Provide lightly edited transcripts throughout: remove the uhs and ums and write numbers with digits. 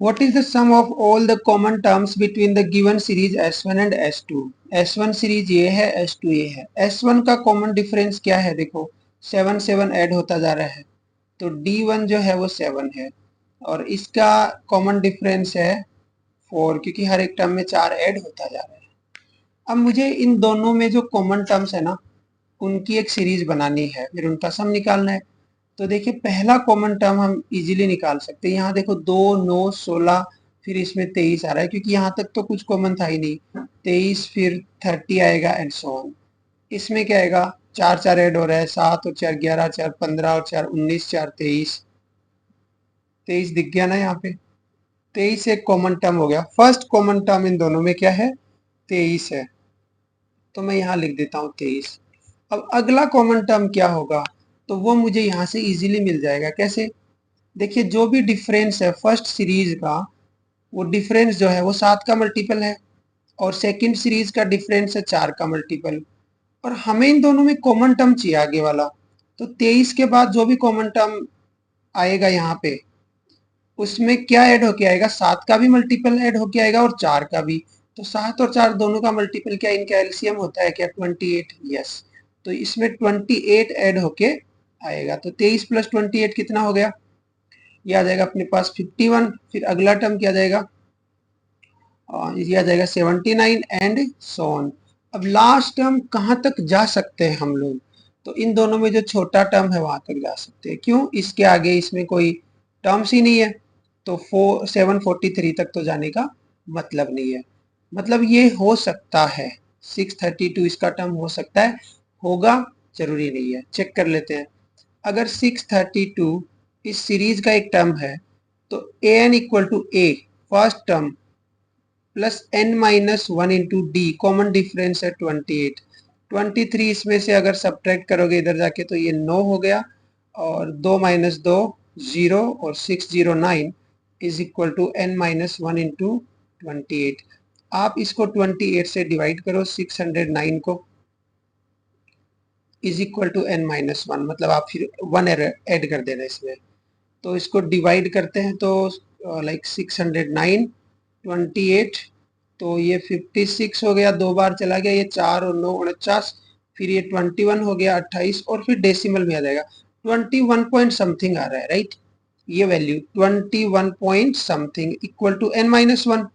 What is the sum of all the common terms between the given series S1 and S2? S1 series ये है, S2 ये है। S1 का common difference क्या है? देखो 7 7 ऐड होता जा रहा है, तो D1 जो है वो 7 है, और इसका कॉमन डिफरेंस है 4, क्योंकि हर एक टर्म में 4 ऐड होता जा रहा है। अब मुझे इन दोनों में जो कॉमन टर्म्स है ना, उनकी एक सीरीज बनानी है, फिर उनका सम निकालना है। तो देखिए पहला कॉमन टर्म हम इजीली निकाल सकते हैं। यहाँ देखो 2 9 16, फिर इसमें 23 आ रहा है, क्योंकि यहाँ तक तो कुछ कॉमन था ही नहीं। 23 फिर 30 आएगा एंड सो ऑन। इसमें क्या आएगा? 4 4 ऐड हो रहा है, 7 और 4 11, 4 15 और 4 19, 4 23। 23 दिख गया ना यहाँ पे? 23 एक कॉमन टर्म हो गया। फर्स्ट कॉमन टर्म इन दोनों में क्या है? 23 है, तो मैं यहाँ लिख देता हूँ 23। अब अगला कॉमन टर्म क्या होगा? तो वो मुझे यहाँ से इजीली मिल जाएगा। कैसे? देखिए जो भी डिफरेंस है फर्स्ट सीरीज का, वो डिफरेंस जो है वो 7 का मल्टीपल है, और सेकंड सीरीज का डिफरेंस है 4 का मल्टीपल, और हमें इन दोनों में कॉमन टर्म चाहिए आगे वाला। तो 23 के बाद जो भी कॉमन टर्म आएगा यहाँ पे, उसमें क्या ऐड होके आएगा? 7 का भी मल्टीपल ऐड होके आएगा और 4 का भी। तो 7 और 4 दोनों का मल्टीपल क्या इनका एलसीएम होता है क्या? 28। यस, तो इसमें 28 ऐड होके आएगा। तो 23 प्लस 28 कितना हो गया? ये आ जाएगा अपने पास 51। फिर अगला टर्म क्या जाएगा? ये आ जाएगा 79 एंड सो ऑन। अब लास्ट टर्म कहाँ तक जा सकते हैं हम लोग? तो इन दोनों में जो छोटा टर्म है वहां तक जा सकते हैं। क्यों? इसके आगे इसमें कोई टर्म्स ही नहीं है, तो 743 तक तो जाने का मतलब नहीं है। मतलब ये हो सकता है 632 इसका टर्म हो सकता है, होगा जरूरी नहीं है। चेक कर लेते हैं। अगर 632 इस सीरीज का एक टर्म है, तो A N equal to A first term plus N minus one into D, common difference है 28। 23 इसमें से अगर सब्ट्रैक्ट करोगे इधर जाके तो ये 9 हो गया, और 2 माइनस 2 0, और 609 is equal to n minus one into 28। आप इसको 28 से डिवाइड करो 609 को, is equal to n minus one, मतलब आप फिर 1 ऐड कर देना इसमें। तो इसको डिवाइड करते हैं तो लाइक 609 28, तो ये 56 हो गया, 2 बार चला गया, ये 4 और 9 49, फिर ये 21 हो गया 28, और फिर डेसिमल में आ जाएगा 21 पॉइंट समथिंग आ रहा है, राइट? ये value 21 point something equal to n minus one.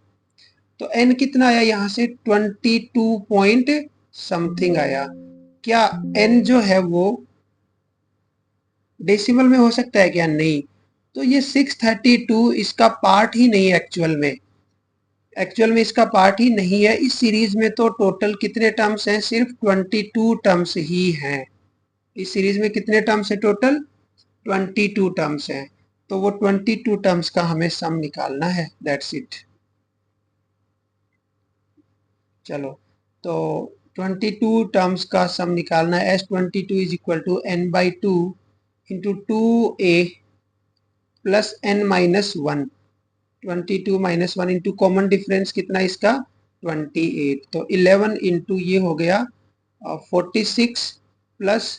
तो एन कितना आया यहाँ से? 22 पॉइंट समथिंग आया। क्या एन जो है वो डेसिमल में हो सकता है क्या? नहीं। तो ये 632 इसका पार्ट ही नहीं है एक्चुअल में। एक्चुअल में इसका पार्ट ही नहीं है। इस सीरीज में तो टोटल कितने टर्म्स हैं? सिर्फ 22 टर्म्स ही हैं। इस सीरीज में कितने टर्म्स है टोटल? 22 टर्म्स हैं। तो वो 22 टर्म्स का हमें सम निकालना है, दैट्स इट। चलो, तो 22 टर्म्स का सम निकालना है। S22 is equal to n by 2 into 2a plus n minus one. 22 minus one into common difference कितना इसका? 28। तो 11 इंटू ये हो गया 46 प्लस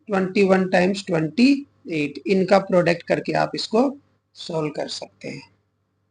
21 टाइम्स 28। इनका प्रोडक्ट करके आप इसको सॉल्व कर सकते हैं।